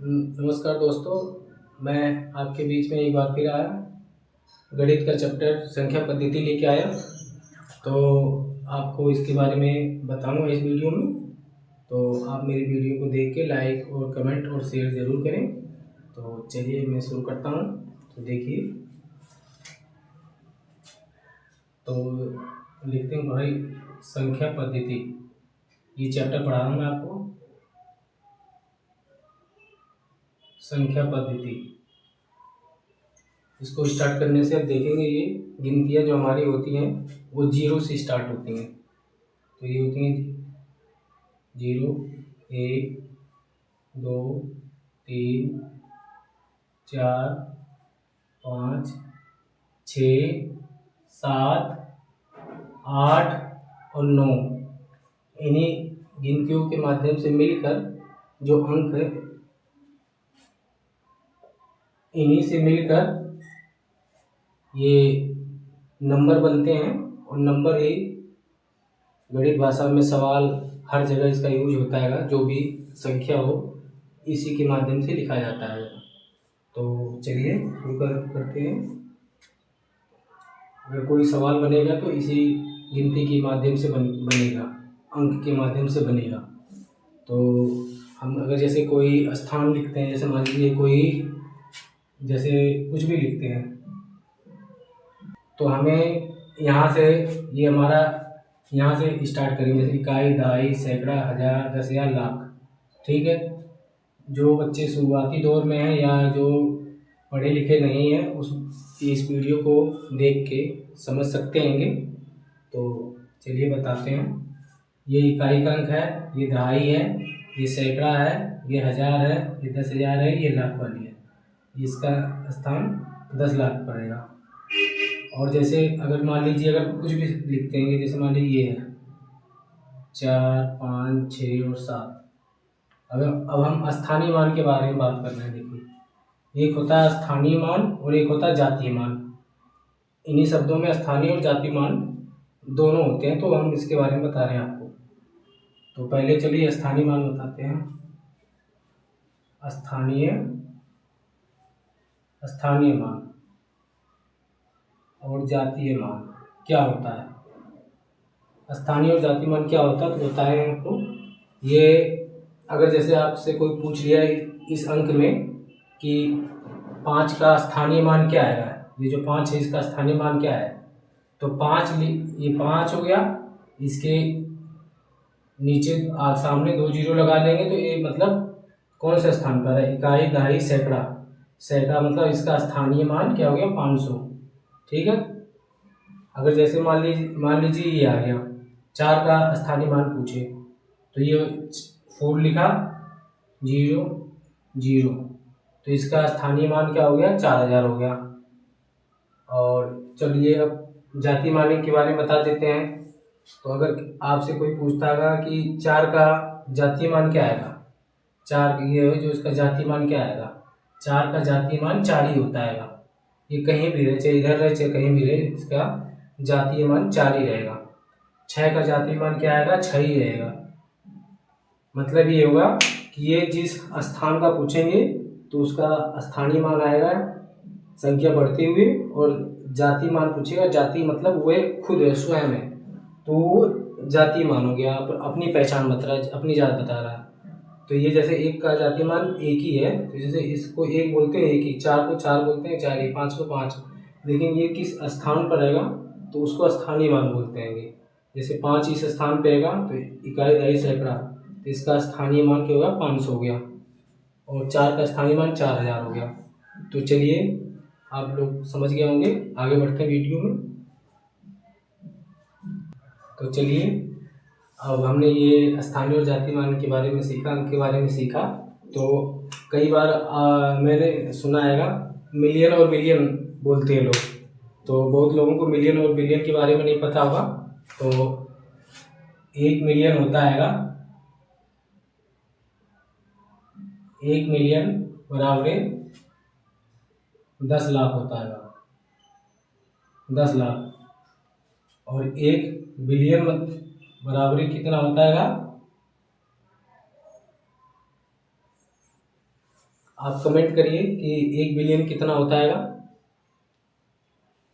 नमस्कार दोस्तों, मैं आपके बीच में एक बार फिर आया। गणित का चैप्टर संख्या पद्धति लेके आया, तो आपको इसके बारे में बताऊंगा इस वीडियो में। तो आप मेरी वीडियो को देख के लाइक और कमेंट और शेयर ज़रूर करें। तो चलिए मैं शुरू करता हूँ। तो देखिए, तो लिखते हैं भाई संख्या पद्धति। ये चैप्टर पढ़ा हूँ मैं आपको, संख्या पद्धति। इसको स्टार्ट करने से आप देखेंगे ये गिनतियाँ जो हमारी होती हैं वो जीरो से स्टार्ट होती हैं। तो ये होती हैं 0, 1, 2, 3, 4, 5, 6, 7, 8 और 9। इन्हीं गिनतियों के माध्यम से मिलकर जो अंक है, इन्हीं से मिलकर ये नंबर बनते हैं। और नंबर ही गणित भाषा में सवाल हर जगह इसका यूज होता है। जो भी संख्या हो इसी के माध्यम से लिखा जाता है। तो चलिए शुरू करते हैं। अगर कोई सवाल बनेगा तो इसी गिनती के माध्यम से बनेगा, अंक के माध्यम से बनेगा। तो हम अगर जैसे कोई स्थान लिखते हैं, जैसे मान लीजिए कोई जैसे कुछ भी लिखते हैं, तो हमें यहाँ से ये हमारा यहाँ से स्टार्ट करेंगे। जैसे इकाई, दहाई, सैकड़ा, हज़ार, 10,000, लाख। ठीक है। जो बच्चे शुरुआती दौर में हैं या जो पढ़े लिखे नहीं हैं उस इस वीडियो को देख के समझ सकते हैंगे। तो चलिए बताते हैं। ये इकाई का अंक है, ये दहाई है, ये सैकड़ा है, ये हज़ार है, ये 10,000 है, ये लाख वाली है। इसका स्थान 10 लाख पड़ेगा। और जैसे अगर मान लीजिए अगर कुछ भी लिखते हैं, जैसे मान लीजिए ये है 4, 5, 6 और 7। अगर अब हम स्थानीय मान के बारे में बात कर रहे हैं। देखिए, एक होता है स्थानीय मान और एक होता है जातीय मान। इन्हीं शब्दों में स्थानीय और जातीय मान दोनों होते हैं। तो हम इसके बारे में बता रहे हैं आपको। तो पहले चलिए स्थानीय मान बताते हैं। स्थानीय मान और जातीय मान क्या होता है। स्थानीय और जातीय मान क्या होता है तो बताएं आपको। ये अगर जैसे आपसे कोई पूछ लिया इस अंक में कि 5 का स्थानीय मान क्या आएगा, ये जो 5 है इसका स्थानीय मान क्या है, तो 5 ये 5 हो गया। इसके नीचे सामने 2 जीरो लगा देंगे तो ये मतलब कौन से स्थान पर है, इकाई, दहाई, सैकड़ा। सैकड़ा मतलब इसका स्थानीय मान क्या हो गया, 500। ठीक है। अगर जैसे मान लीजिए ये आ गया 4 का स्थानीय मान पूछे, तो ये 4 लिखा, 0, 0, तो इसका स्थानीय मान क्या हो गया, 4000 हो गया। और चलिए अब जातीय मान के बारे में बता देते हैं। तो अगर आपसे कोई पूछता है कि 4 का जातीय मान क्या आएगा, 4 ये है जो इसका जातीय मान क्या आएगा, 4 का जातीय मान 4 ही होता है। ये कहीं भी रहे, चाहे इधर रहे चाहे कहीं भी रहे, इसका जातीय मान 4 ही रहेगा। 6 का जातीय मान क्या आएगा, 6 ही रहेगा। मतलब ये होगा कि ये जिस स्थान का पूछेंगे तो उसका स्थानीय मान आएगा संख्या बढ़ते हुए, और जातीय मान पूछेगा, जाति मतलब वह खुद है, स्वयं है, तो वो जातीय मान हो गया। अपनी पहचान बता रहा है, अपनी जात बता रहा है। तो ये जैसे 1 का जातीय मान 1 ही है, तो जैसे इसको 1 बोलते हैं 1 ही, 4 को 4 बोलते हैं 4 ही, 5 को 5। लेकिन ये किस स्थान पर रहेगा तो उसको स्थानीय मान बोलते हैं। जैसे 5 इस स्थान पर रहेगा तो इकाई, दहाई, सैकड़ा, तो इसका स्थानीय मान क्या होगा, 500 हो गया। और 4 का स्थानीय मान 4000 हो गया। तो चलिए आप लोग समझ गए होंगे, आगे बढ़ते हैं वीडियो में। तो चलिए अब हमने ये स्थानीय और जातीय मान के बारे में सीखा, अंक के बारे में सीखा। तो कई बार मैंने सुना है मिलियन और बिलियन बोलते हैं लोग। तो बहुत लोगों को मिलियन और बिलियन के बारे में नहीं पता होगा। तो 1 मिलियन होता है 1 मिलियन बराबर 10 लाख होता है, 10 लाख। और 1 बिलियन बराबर कितना होता है, आप कमेंट करिए कि 1 बिलियन कितना होता है।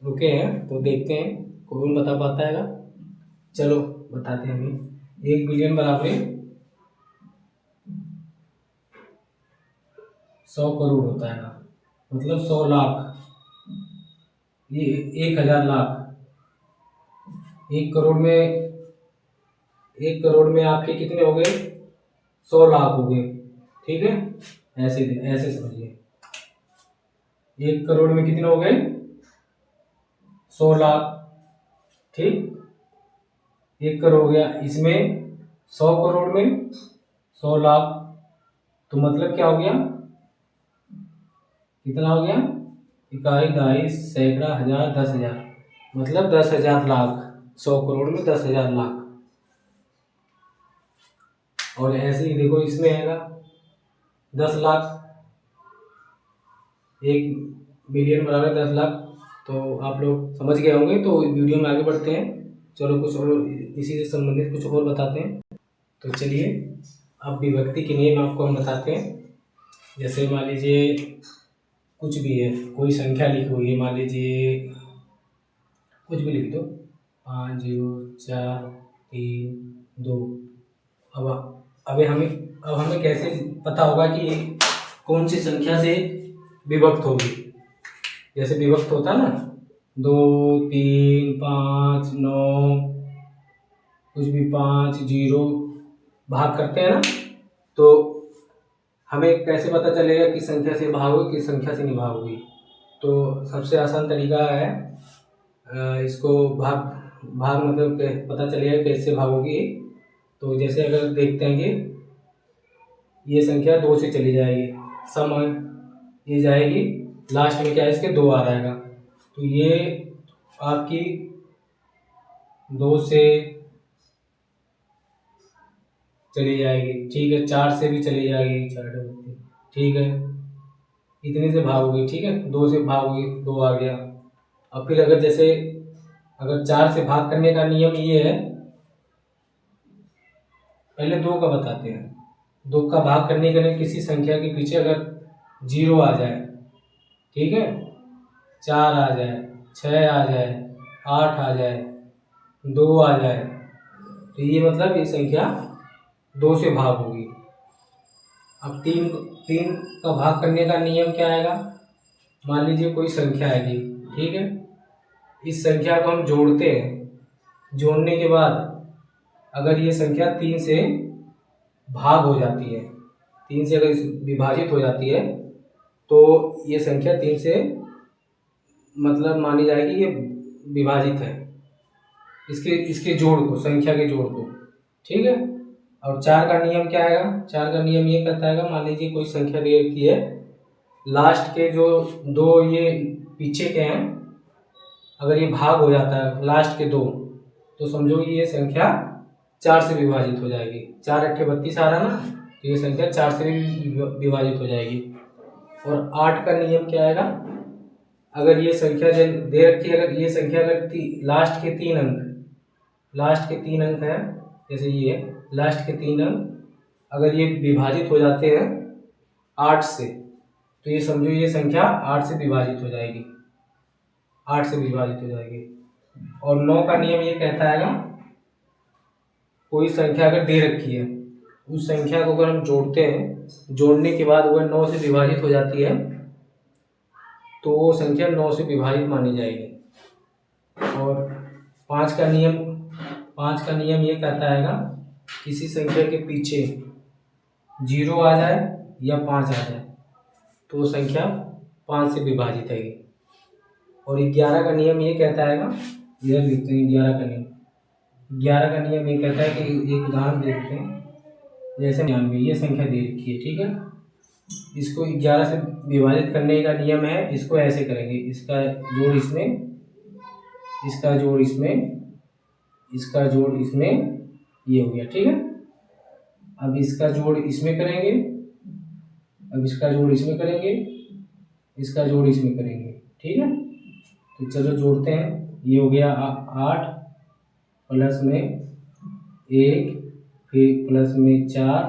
रुके हैं तो देखते हैं कौन बता पाता है। चलो बताते हैं अभी। 1 बिलियन बराबर 100 करोड़ होता है, मतलब 100 लाख। ये 1,000 लाख। 1 करोड़ में 1 करोड़ में आपके कितने हो गए? 100 लाख हो गए। ठीक है, ऐसे ऐसे समझिए। 1 करोड़ में कितने हो गए? 100 लाख। ठीक, 1 करोड़ हो गया। इसमें 100 करोड़ में 100 लाख, तो मतलब क्या हो गया? कितना हो गया? इकाई, दहाई, सैकड़ा, हजार, 10,000, मतलब 10,000 लाख। 100 करोड़ में 10,000 लाख। और ऐसे ही देखो इसमें आएगा 10 लाख। 1 बिलियन बराबर 10 लाख। तो आप लोग समझ गए होंगे। तो वीडियो में आगे बढ़ते हैं। चलो कुछ और इसी से संबंधित कुछ और बताते हैं। तो चलिए अब विभक्ति के नियम आपको हम बताते हैं। जैसे मान लीजिए कुछ भी है, कोई संख्या लिखी हुई है, मान लीजिए कुछ भी लिख दो, 5, 0, 4, 3, 2। अब हमें कैसे पता होगा कि ये कौन सी संख्या से विभक्त होगी? जैसे विभक्त होता है ना, 2, 3, 5, 9, कुछ भी 5, 0 भाग करते हैं ना, तो हमें कैसे पता चलेगा किस संख्या से भाग होगी, किस संख्या से नहीं भाग होगी? तो सबसे आसान तरीका है, इसको भाग भाग मतलब पता चलेगा कैसे भाग होगी। तो जैसे अगर देखते हैं कि ये संख्या 2 से चली जाएगी, समय ये जाएगी, लास्ट में क्या है इसके 2 आ रहेगा, तो ये आपकी 2 से चली जाएगी। ठीक है, 4 से भी चली जाएगी, 4, ठीक है, इतने से भागोगे। ठीक है, 2 से भागोगे, 2 आ गया। अब फिर अगर जैसे अगर 4 से भाग करने का नियम ये है, पहले 2 का बताते हैं। 2 का भाग करने के लिए किसी संख्या के पीछे अगर 0 आ जाए, ठीक है, 4 आ जाए, 6 आ जाए, 8 आ जाए, 2 आ जाए, तो ये मतलब ये संख्या 2 से भाग होगी। अब 3 का भाग करने का नियम क्या आएगा? मान लीजिए कोई संख्या आएगी, ठीक है, इस संख्या को हम जोड़ते हैं। जोड़ने के बाद अगर ये संख्या 3 से भाग हो जाती है, 3 से अगर विभाजित हो जाती है, तो ये संख्या 3 से मतलब मानी जाएगी ये विभाजित है, इसके जोड़ को, संख्या के जोड़ को। ठीक है, और 4 का नियम क्या आएगा? 4 का नियम ये कहता है, मान लीजिए कोई संख्या दे रखी है, लास्ट के जो 2 ये पीछे के हैं, अगर ये भाग हो जाता है लास्ट के 2, तो समझो ये संख्या 4 से विभाजित हो जाएगी। 4 अट्ठे 32 आ रहा ना, तो ये संख्या 4 से विभाजित हो जाएगी। और 8 का नियम क्या आएगा? अगर ये संख्या दे रखी है, अगर ये संख्या अगर लास्ट के 3 अंक है, जैसे ये है, लास्ट के 3 अंक अगर ये विभाजित हो जाते हैं 8 से, तो ये समझो ये संख्या 8 से विभाजित हो जाएगी, 8 से विभाजित हो जाएगी। और 9 का नियम ये कहता है, कोई संख्या अगर दे रखी है, उस संख्या को अगर हम जोड़ते हैं, जोड़ने के बाद अगर 9 से विभाजित हो जाती है, तो वो संख्या 9 से विभाजित मानी जाएगी। और 5 का नियम ये कहता है, किसी संख्या के पीछे 0 आ जाए या 5 आ जाए, तो वो संख्या 5 से विभाजित है। और 11 का नियम ये कहता है, इधर लिखते हैं 11 का नियम ये कहता है कि एक उदाहरण देखते हैं। जैसे 99 ये संख्या दे रखी है, ठीक है, इसको 11 से विभाजित करने का नियम है। इसको ऐसे करेंगे, इसका जोड़ इसमें, इसका जोड़ इसमें, इसका जोड़ इसमें, ये हो गया। ठीक है, अब इसका जोड़ इसमें करेंगे, अब इसका जोड़ इसमें करेंगे, इसका जोड़ इसमें करेंगे। ठीक है, तो चलो जोड़ते हैं। ये हो गया 8 प्लस में 1, फिर प्लस में 4,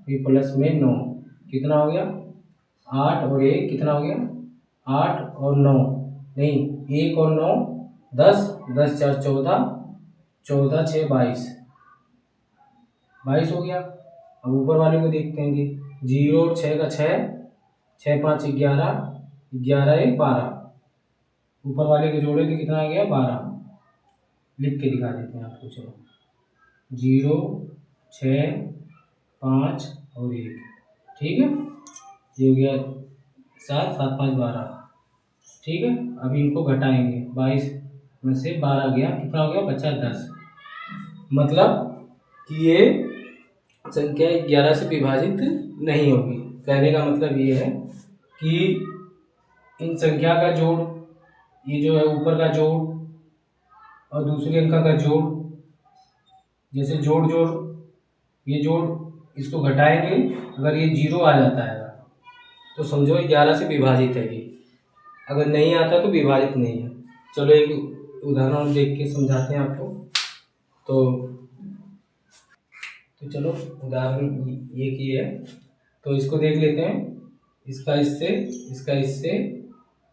फिर प्लस में 9, कितना हो गया 8 और 1 कितना हो गया 8 और 9 नहीं 1 और 9 10 10 4 14 14 6 22 22 हो गया। अब ऊपर वाले को देखते हैं कि 0 और 6 का 6 6 5 11 11 1 12 ऊपर वाले के जोड़े तो कितना आ गया 12 लिख के दिखा देते हैं आपको। चलो 0 6 5 और 1 ठीक है ये हो गया 7 7 5 12 ठीक है। अब इनको घटाएंगे 22 में से 12 गया कितना हो गया बचा 10 मतलब कि ये संख्या 11 से विभाजित नहीं होगी। कहने का मतलब ये है कि इन संख्या का जोड़ ये जो है ऊपर का जोड़ और दूसरी अंक का जोड़ जैसे जोड़ जोड़ ये जोड़ इसको घटाएंगे अगर ये 0 आ जाता है तो समझो 11 से विभाजित है ये, अगर नहीं आता तो विभाजित नहीं है। चलो एक उदाहरण देख के समझाते हैं आपको। तो चलो उदाहरण ये की है तो इसको देख लेते हैं, इसका इससे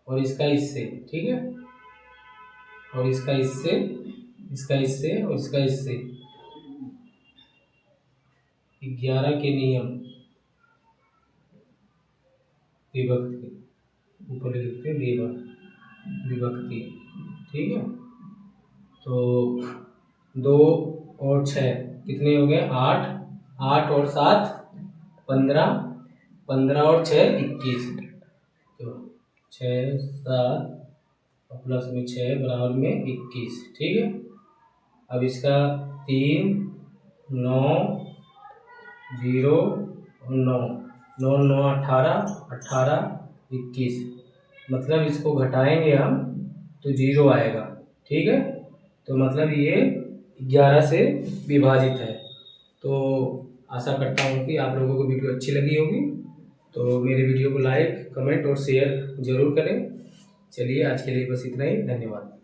और इसका इससे ठीक है और इसका इससे और इसका इससे 11 के नियम विभक्ति ऊपर लिखते विभक्ति ठीक है। तो 2 और 6 कितने हो गए 8 8 और 7 15 15 और 6 21 तो 6 7 और प्लस में 6 बराबर में 21 ठीक है। अब इसका 3 9 0 और 9 9 9 18 18 21 मतलब इसको घटाएंगे हम तो 0 आएगा ठीक है। तो मतलब ये 11 से विभाजित है। तो आशा करता हूँ कि आप लोगों को वीडियो अच्छी लगी होगी। तो मेरे वीडियो को लाइक कमेंट और शेयर ज़रूर करें। चलिए आज के लिए बस इतना ही, धन्यवाद।